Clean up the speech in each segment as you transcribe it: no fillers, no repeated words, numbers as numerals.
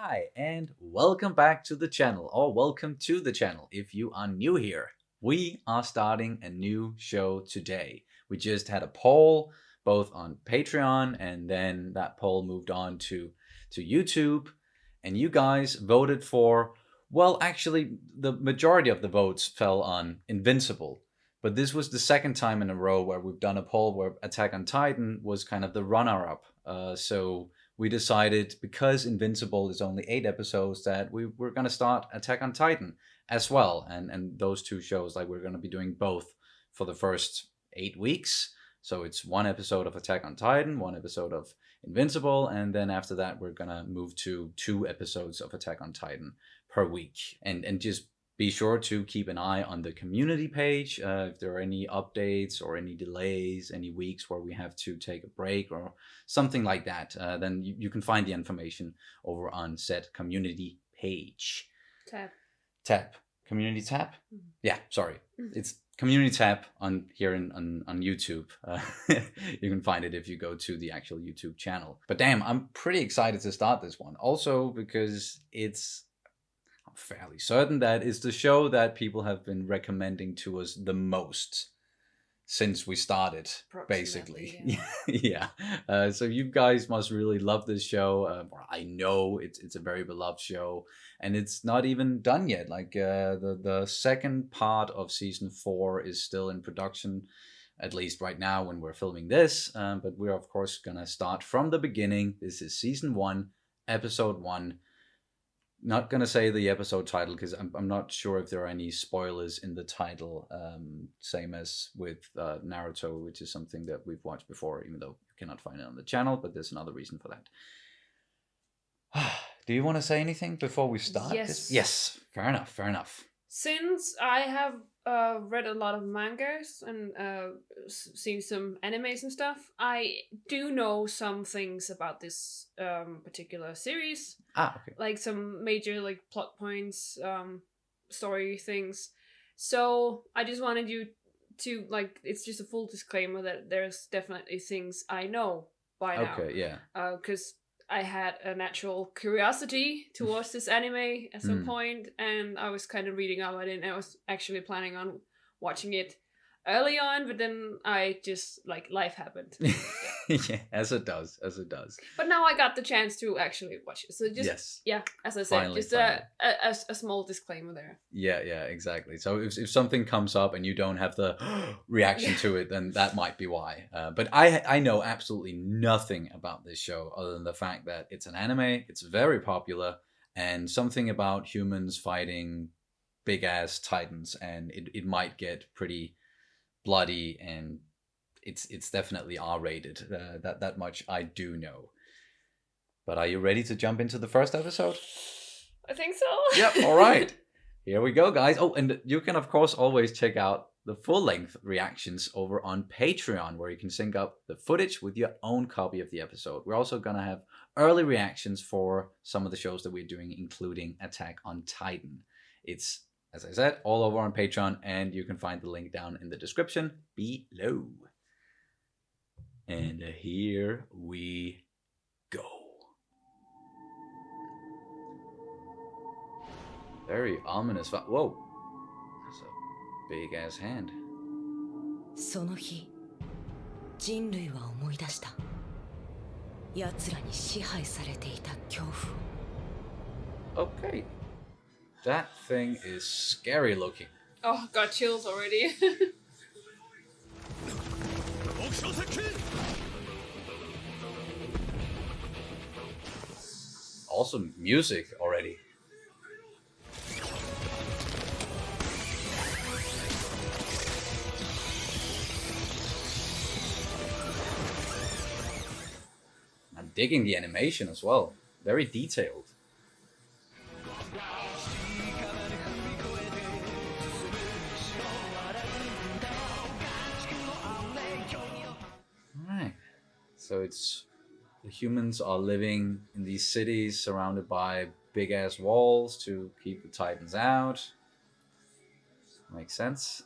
Hi, and welcome back to the channel, or welcome to the channel if you are new here. We are starting a new show today. We just had a poll both on Patreon, and then that poll moved on to YouTube, and you guys voted for, well, actually, the majority of the votes fell on Invincible. But this was the second time in a row where we've done a poll where Attack on Titan was kind of the runner-up. So we decided, because Invincible is only 8 episodes, that we were going to start Attack on Titan as well. And those two shows, like, we're going to be doing both for the first 8 weeks. So it's 1 episode of Attack on Titan, 1 episode of Invincible, and then after that we're going to move to 2 episodes of Attack on Titan per week. And just be sure to keep an eye on the community page if there are any updates or any delays, any weeks where we have to take a break or something like that. Then you can find the information over on said community page. Tab. Community tab? Mm-hmm. Yeah, sorry. Mm-hmm. It's community tab on here on YouTube. You can find it if you go to the actual YouTube channel. But damn, I'm pretty excited to start this one. Also because I'm fairly certain that it's the show that people have been recommending to us the most since we started, basically. Yeah. So you guys must really love this show. I know it's a very beloved show, and it's not even done yet. Like the second part of season 4 is still in production, at least right now when we're filming this. But we're of course gonna start from the beginning. This is season 1, episode 1. Not gonna say the episode title because I'm not sure if there are any spoilers in the title. Same as with Naruto, which is something that we've watched before, even though you cannot find it on the channel. But there's another reason for that. Do you want to say anything before we start? Yes. Yes. Fair enough. Since I have read a lot of mangas and seen some animes and stuff, I do know some things about this particular series. Okay. Like some major plot points, story things. So I just wanted you to it's just a full disclaimer that there's definitely things I know by now. Okay, yeah. Because I had a natural curiosity towards this anime at some point, and I was kind of reading up on it, and I was actually planning on watching it early on, but then I just, life happened. Yeah, as it does. But now I got the chance to actually watch it. So just, yes. Yeah, as I said, finally. A small disclaimer there. Yeah, exactly. So if something comes up and you don't have the reaction to it, then that might be why. But I know absolutely nothing about this show other than the fact that it's an anime, it's very popular, and something about humans fighting big-ass titans, and it might get pretty bloody, and it's definitely R-rated. That much I do know. But are you ready to jump into the first episode? I think so. Yep, all right. Here we go, guys. Oh, and you can, of course, always check out the full-length reactions over on Patreon, where you can sync up the footage with your own copy of the episode. We're also going to have early reactions for some of the shows that we're doing, including Attack on Titan. It's, as I said, all over on Patreon, and you can find the link down in the description below. And here we go. Very ominous. Whoa. That's a big ass hand. その日、人類は思い出した。奴らに支配されていた恐怖を。 Okay. That thing is scary looking. Oh, got chills already. Awesome music already. I'm digging the animation as well. Very detailed. Alright. So the humans are living in these cities surrounded by big ass walls to keep the Titans out. Makes sense.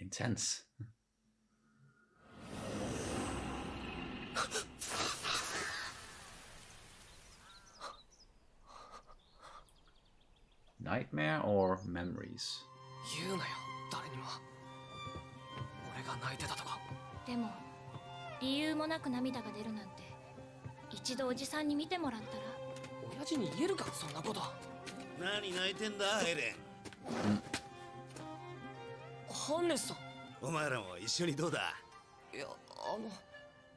Intense. Nightmare or memories? 言うなよ誰にも俺が泣いてたとか。でも理由もなく涙が出るなんて一度おじさんに見てもらったら。親父に言えるかそんなこと。何泣いてんだエレン。ハンネスさん。お前らも一緒にどうだ。いや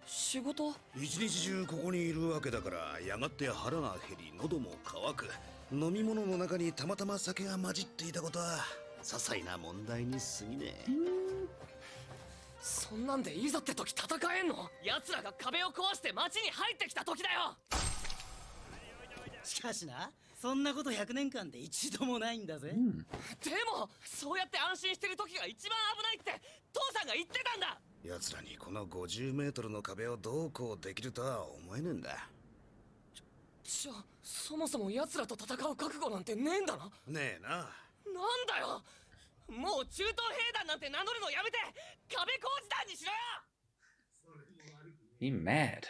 仕事。一日中ここにいるわけだからやがて腹が減り喉も渇く。飲み物の中にたまたま酒が混じっていたことは些細な問題に過ぎねえ。そんなんでいざって時戦えんの。奴らが壁を壊して街に入ってきた時だよ。しかしな、そんなこと100年間で一度もないんだぜ。でもそうやって安心してる時が一番危ないって父さんが言ってたんだ。奴らにこの50メートルの壁をどうこうできるとは思えねえんだ。じゃあそもそも奴らと戦う覚悟なんてねえんだな。ねえな。なんだよ、もう中東兵団なんて名乗るのやめて壁工事団にしろよ。He mad.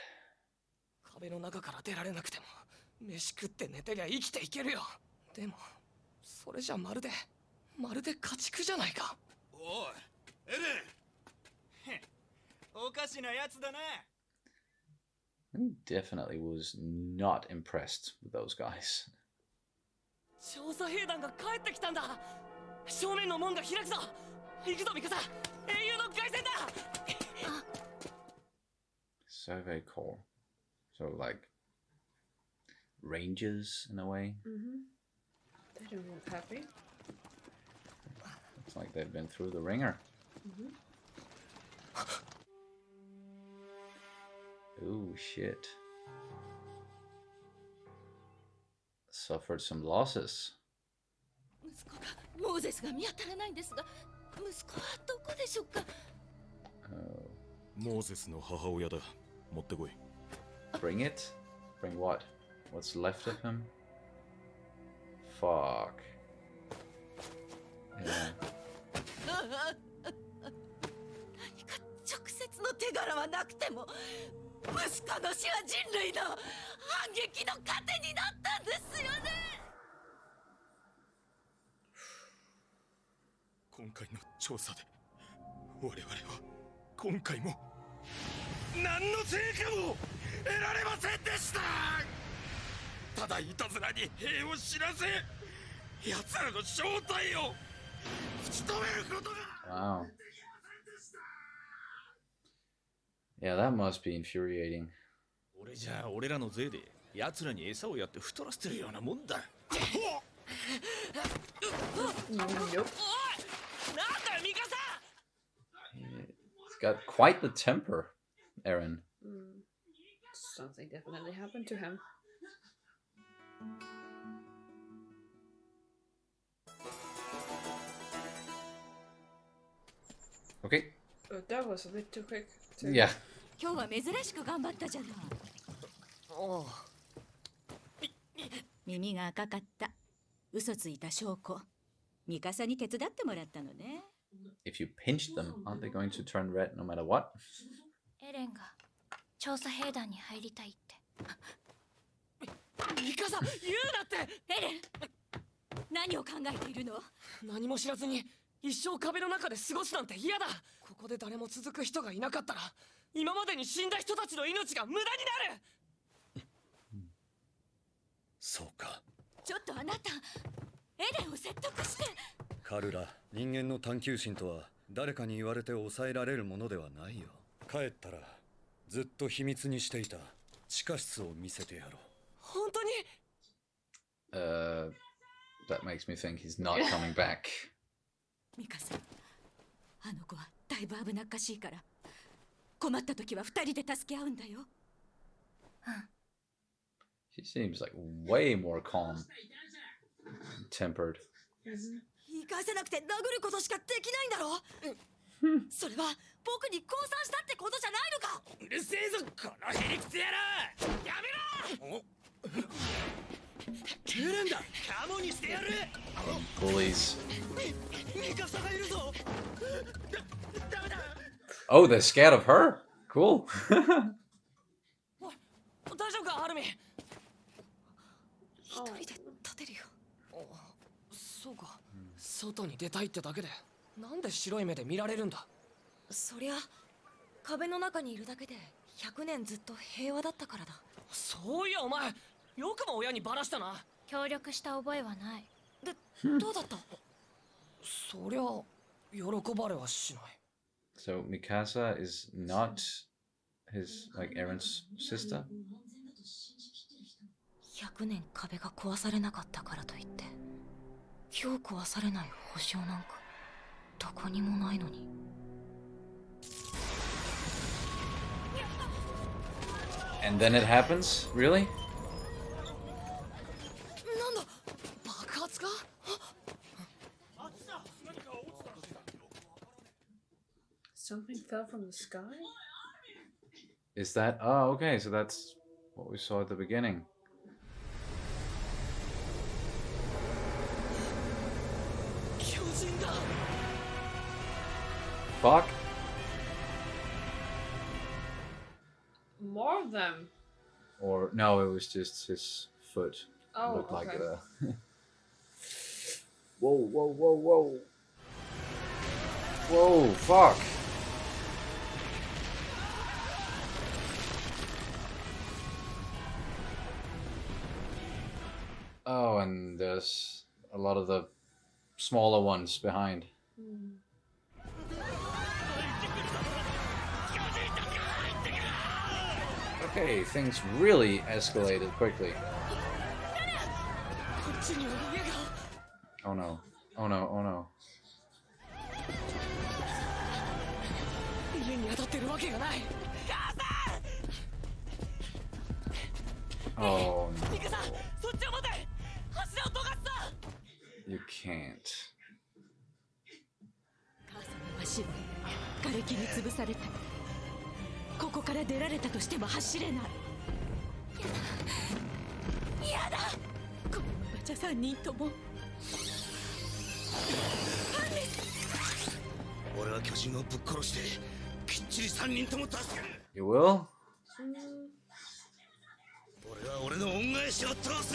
壁の中から出られなくても飯食って寝てりゃ生きていけるよ。でもそれじゃまるで家畜じゃないか。おいエレン。おかしなやつだな。He definitely was not impressed with those guys. 調査兵団が帰ってきたんだ。正面の門が開くぞ。行くぞミカサ、英雄の凱旋だ。Survey Corps. So like rangers in a way. They don't look happy. It's like they've been through the ringer. Oh shit. Suffered some losses. 息子がモーゼスが見当たらないんですが、息子はどこでしょうか。モーゼスの母親だ。持ってこい。Bring it? Bring what? What's left of him? Fuck. Yeah. 何か直接の手柄はなくても、息子の死は人類の反撃の糧になったんですよね。今回の調査で我々は今回も何の成果も得られませんでした。ただいたずらに兵を知らせ、奴らの正体を打ち止めることが。 Wow. Yeah, that must be infuriating. 俺じゃ俺らの税で奴らに餌をやって太らせてるようなもんだ。おい、なんだよミカサ。 He's got quite the temper, Eren. Something definitely happened to him. Okay. That was a bit too quick. Yeah. 今日は珍しく頑張ったじゃない。おう、耳が赤かった。嘘ついた証拠。ミカサに手伝ってもらったのね。If you pinch them, aren't they going to turn red no matter what? エレンが調査兵団に入りたいって。ミカサ言うなって。エレン、何を考えているの？何も知らずに一生壁の中で過ごすなんて嫌だ。ここで誰も続く人がいなかったら今までに死んだ人たちの命が無駄になる。そうか。ちょっとあなた、エレンを説得して。カルラ、人間の探求心とは誰かに言われて抑えられるものではないよ。帰ったらずっと秘密にしていた地下室を見せてやろう。本当にThat makes me think he's not coming back. ミカさん、あの子はだいぶ危なっかしいから、困った時は二人で助け合うんだよ。She seems like way more calm, tempered. 言い返せなくて殴ることしかできないんだろ。それは僕に降参したってことじゃないのか。うるせえぞこのヘリクツ野郎。やめろ。エレンだ。カモにしてやる。Bullies. ミカサがいるぞ。Oh, they're scared of her. Cool. 大丈夫か、アルミ。一人で立てるよ。そうか。外に出たいってだけで、なんで白い目で見られるんだ。そりゃ壁の中にいるだけで100年ずっと平和だったからだ。そういやお前、よくも親にバラしたな。協力した覚えはない。で、どうだった？そりゃ喜ばれはしない。 So Mikasa is not his, like, Aaron's sister? 100年壁が壊されなかったからといって今日壊されない保証なんかどこにもないのに。And then it happens? Really? なんだ、爆発か。 Something fell from the sky? Is that... Oh, okay, so that's what we saw at the beginning. 巨人だ。 Fuck. More of them. Or, no, it was just his foot. Oh, Looked like okay. a... Whoa, whoa, whoa, whoa. Whoa, fuck. Oh, and there's a lot of the smaller ones behind. Okay, things really escalated quickly. Oh no. Oh no, oh no. 家に当たってるわけがない。 Oh ミカさん、そっちを待て。柱を尖った。 no. You can't. 母さんの足は瓦礫に潰された。ここから出られたとしても走れない。やだ。このおばちゃ3人とも。俺は巨人をぶっ殺してきっちり3人とも助ける。 You will? 俺は俺の恩返しを通す。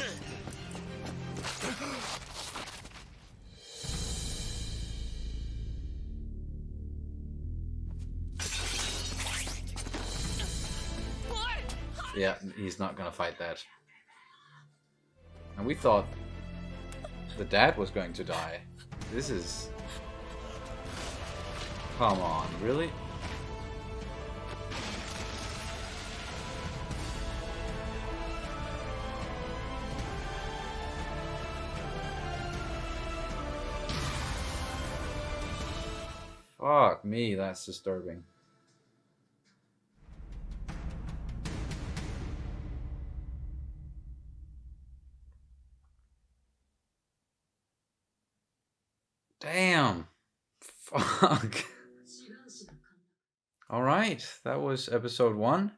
Yeah, he's not gonna fight that. And we thought the dad was going to die. This is... Come on, really? Fuck me, that's disturbing. Damn. Fuck. Alright, that was episode 1.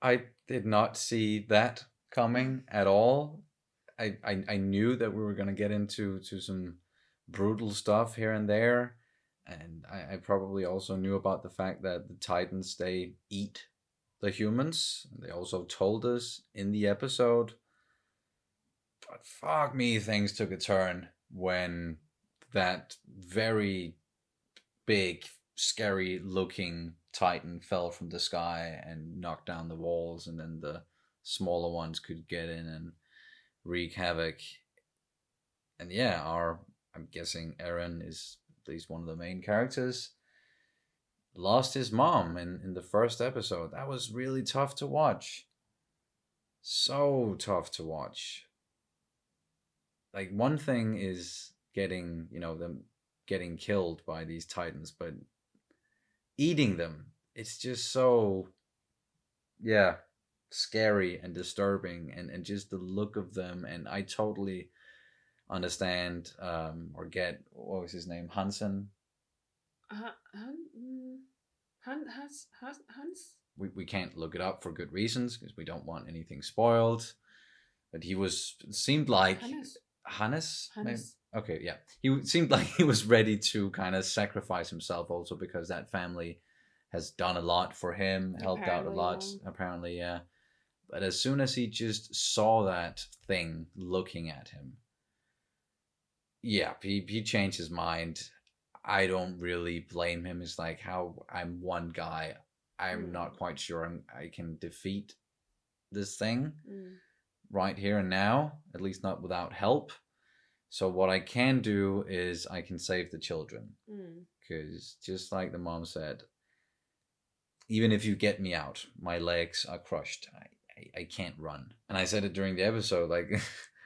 I did not see that coming at all. I knew that we were gonna get into some brutal stuff here and there. And I probably also knew about the fact that the Titans, they eat the humans. They also told us in the episode. But fuck me, things took a turn when that very big, scary looking Titan fell from the sky and knocked down the walls, and then the smaller ones could get in and wreak havoc. And yeah, I'm guessing Eren is at least one of the main characters, lost his mom in the first episode. That was really tough to watch. So tough to watch. Like, one thing is getting, them getting killed by these Titans, but eating them, it's just so, yeah, scary and disturbing, and just the look of them. And I totally understand or get, what was his name, Hansen? Hans? We can't look it up for good reasons because we don't want anything spoiled. But he seemed like Hannes. Hannes? Okay, yeah. He seemed like he was ready to kind of sacrifice himself also because that family has done a lot for him, helped out a Apparently, lot, yeah. apparently, yeah. But as soon as he just saw that thing looking at him, yeah, he changed his mind. I don't really blame him. It's like how I'm one guy. I'm not quite sure I can defeat this thing Mm. right here and now, at least not without help. So what I can do is I can save the children. Mm. Because just like the mom said, even if you get me out, my legs are crushed. I can't run. And I said it during the episode, like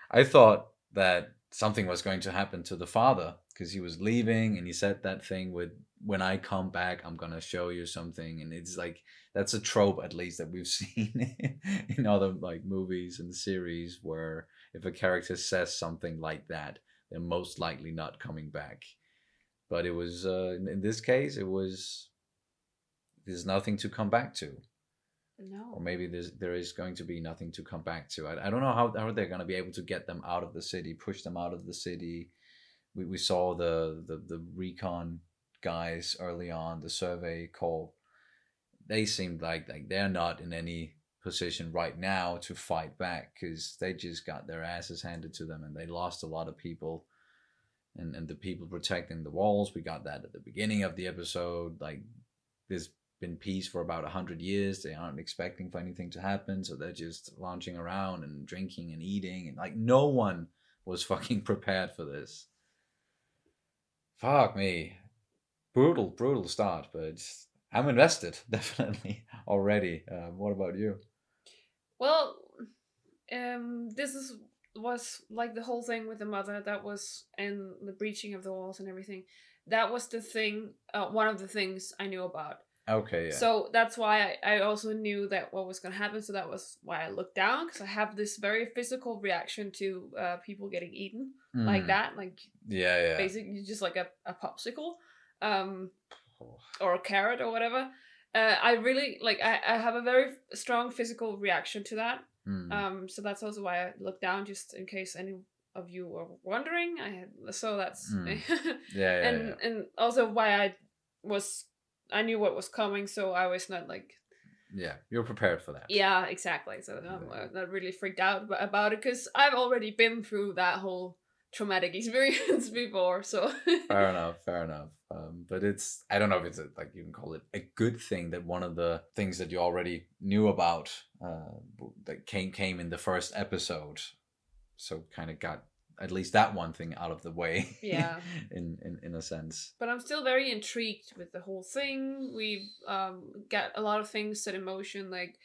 I thought that something was going to happen to the father because he was leaving and he said that thing with when I come back, I'm gonna show you something. And it's like that's a trope at least that we've seen in other like movies and series where if a character says something like that, they're most likely not coming back. But it was in this case, it was there's nothing to come back to, or No. maybe there is going to be nothing to come back to. I don't know how they're going to be able to get them out of the city, push them out of the city. We saw the recon guys early on, the survey corps. They seemed like they're not in any position right now to fight back because they just got their asses handed to them and they lost a lot of people. And the people protecting the walls, we got that at the beginning of the episode. Like there's been peace for about 100 years. They aren't expecting for anything to happen, so they're just launching around and drinking and eating, and like no one was fucking prepared for this. Fuck me, brutal start, but I'm invested definitely already. What about you? Well, was like the whole thing with the mother that was and the breaching of the walls and everything. That was the thing. One of the things I knew about. Okay, yeah. So that's why I also knew that what was gonna happen. So that was why I looked down because I have this very physical reaction to people getting eaten like that, like Yeah. basically just like a popsicle, or a carrot or whatever. I really like. I have a very strong physical reaction to that. So that's also why I looked down, just in case any of you were wondering. So that's Yeah. and also why I knew what was coming, so I was not like Yeah, you're prepared for that. yeah, exactly. So I'm not really freaked out about it because I've already been through that whole traumatic experience before. So Fair enough. But it's I don't know if it's like you can call it a good thing that one of the things that you already knew about that came in the first episode, so kind of got at least that one thing out of the way. Yeah. in a sense. But I'm still very intrigued with the whole thing. We've got a lot of things set in motion. Like,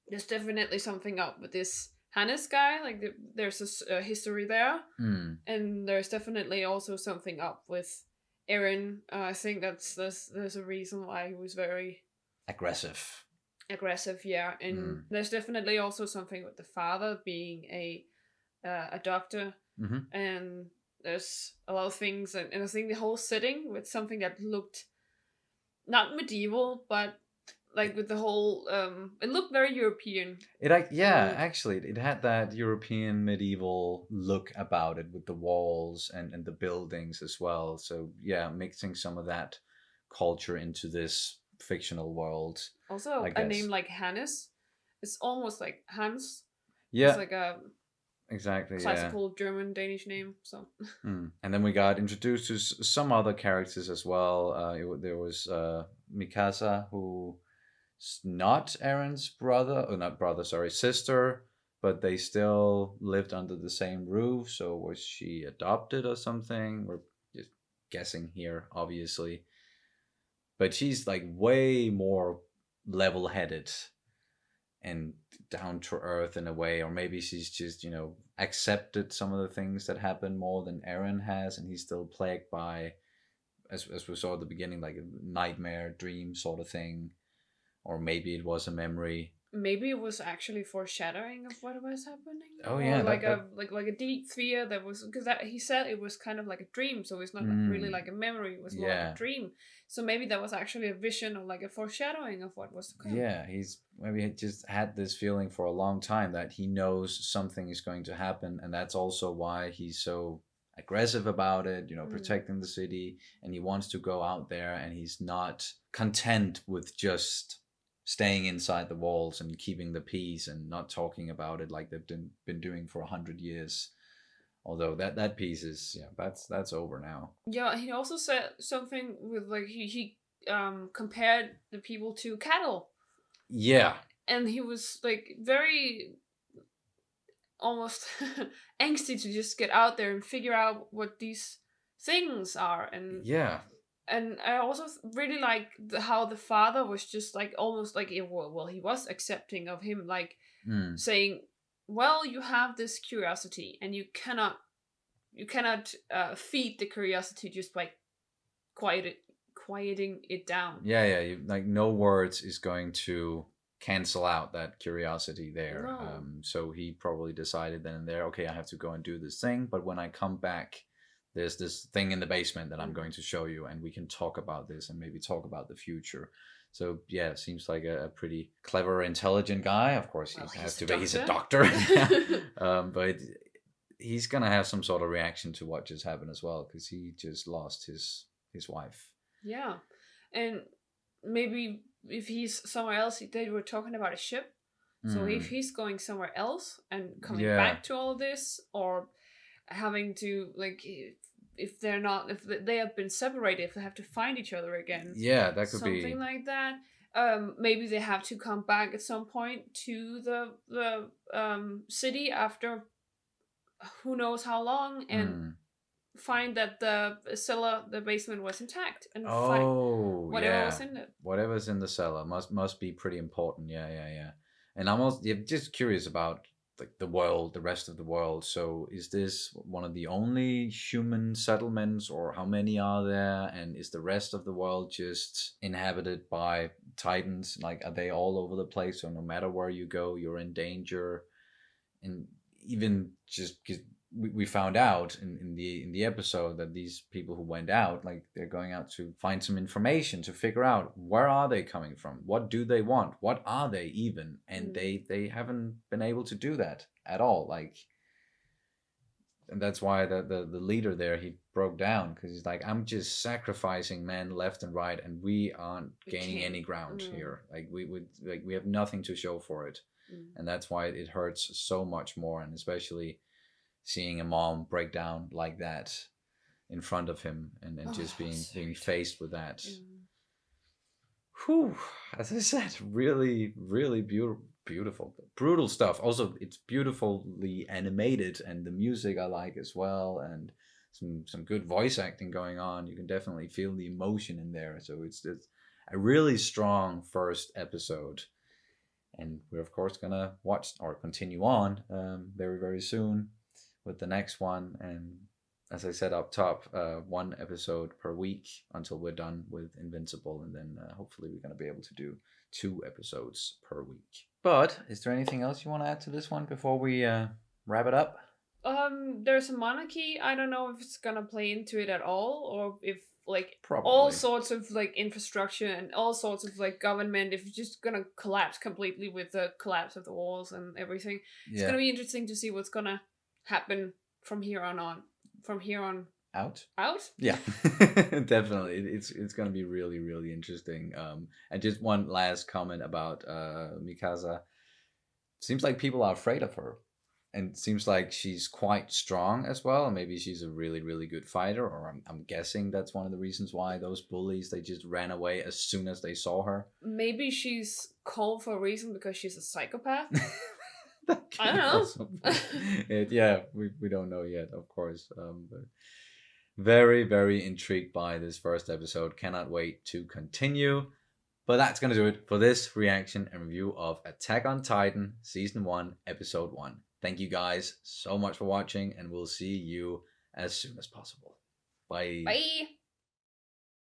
there's definitely something up with this Hannes guy. Like, there's a history there, and there's definitely also something up with Eren. I think there's a reason why he was very Aggressive. Yeah, and there's definitely also something with the father being a doctor, and there's a lot of things, and I think the whole setting with something that looked not medieval, but like with the whole it looked very European. Actually it had that European medieval look about it with the walls and the buildings as well. So yeah, mixing some of that culture into this fictional world. Also, a name like Hannes, it's almost like Hans. Yeah, it's like a exactly classical German Danish name. So and then we got introduced to some other characters as well. There was Mikasa, who not Eren's brother, or not brother, sorry, sister, but they still lived under the same roof. So was she adopted or something? We're just guessing here, obviously. But she's like way more level-headed and down to earth in a way, or maybe she's just accepted some of the things that happen more than Eren has, and he's still plagued by, as we saw at the beginning, like a nightmare dream sort of thing. Or maybe it was a memory. maybe it was actually foreshadowing of what was happening. Oh Or yeah, like a deep fear that was, because that he said it was kind of like a dream, so it's not really like a memory. It was more like a dream. So maybe that was actually a vision or like a foreshadowing of what was to come. Yeah, he's maybe just had this feeling for a long time that he knows something is going to happen, and that's also why he's so aggressive about it, protecting the city, and he wants to go out there, and he's not content with just staying inside the walls and keeping the peace and not talking about it like they've been doing for 100 years. Although that piece is that's over now. Yeah, he also said something with like he compared the people to cattle. Yeah. And he was like very almost angsty to just get out there and figure out what these things are. And yeah, and I also really like how the father was just like almost like, well, he was accepting of him, like saying, well, you have this curiosity and you cannot feed the curiosity just by quieting it down. Yeah, like no words is going to cancel out that curiosity there. No. So he probably decided then and there, okay, I have to go and do this thing, but when I come back, there's this thing in the basement that I'm going to show you, and we can talk about this and maybe talk about the future. So yeah, seems like a pretty clever, intelligent guy. Of course, he has to be. He's a doctor. But he's gonna have some sort of reaction to what just happened as well, because he just lost his wife. Yeah, and maybe if he's somewhere else, they were talking about a ship. So if he's going somewhere else and coming back to all of this, or having to like, if they have been separated, if they have to find each other again, that could something be something like that. Maybe they have to come back at some point to the city after who knows how long, and find that the cellar, the basement, was intact, and find whatever was in it. Whatever's in the cellar must be pretty important. Yeah. And I'm also just curious about like the world, the rest of the world. So is this one of the only human settlements, or how many are there? And is the rest of the world just inhabited by Titans? Like, are they all over the place? So no matter where you go, you're in danger. And even just because we found out in the episode that these people who went out, like, they're going out to find some information to figure out where are they coming from, what do they want, what are they even, and they haven't been able to do that at all. Like, and that's why the leader there, he broke down, because he's like, I'm just sacrificing men left and right, and we aren't gaining any ground here. Like, we have nothing to show for it. And that's why it hurts so much more, and especially seeing a mom break down like that in front of him, and just being faced with that. Whew, as I said, really, really beautiful, brutal stuff. Also, it's beautifully animated, and the music I like as well, and some good voice acting going on. You can definitely feel the emotion in there. So it's a really strong first episode. And we're, of course, going to watch or continue on very, very soon with the next one. And as I said up top, one episode per week until we're done with Invincible. And then hopefully we're going to be able to do 2 episodes per week. But is there anything else you want to add to this one before we wrap it up? There's a monarchy. I don't know if it's going to play into it at all, or if like Probably. all sorts of like infrastructure and all sorts of like government, if it's just gonna collapse completely with the collapse of the walls and everything. It's gonna be interesting to see what's gonna happen from here on out yeah. Definitely, it's gonna be really, really interesting. And just one last comment about Mikasa. Seems like people are afraid of her, and seems like she's quite strong as well. Maybe she's a really, really good fighter, or I'm guessing that's one of the reasons why those bullies, they just ran away as soon as they saw her. Maybe she's cold for a reason because she's a psychopath. I don't know. We don't know yet, of course. But very, very intrigued by this first episode. Cannot wait to continue. But that's going to do it for this reaction and review of Attack on Titan Season 1, Episode 1. Thank you guys so much for watching, and we'll see you as soon as possible. Bye. Bye.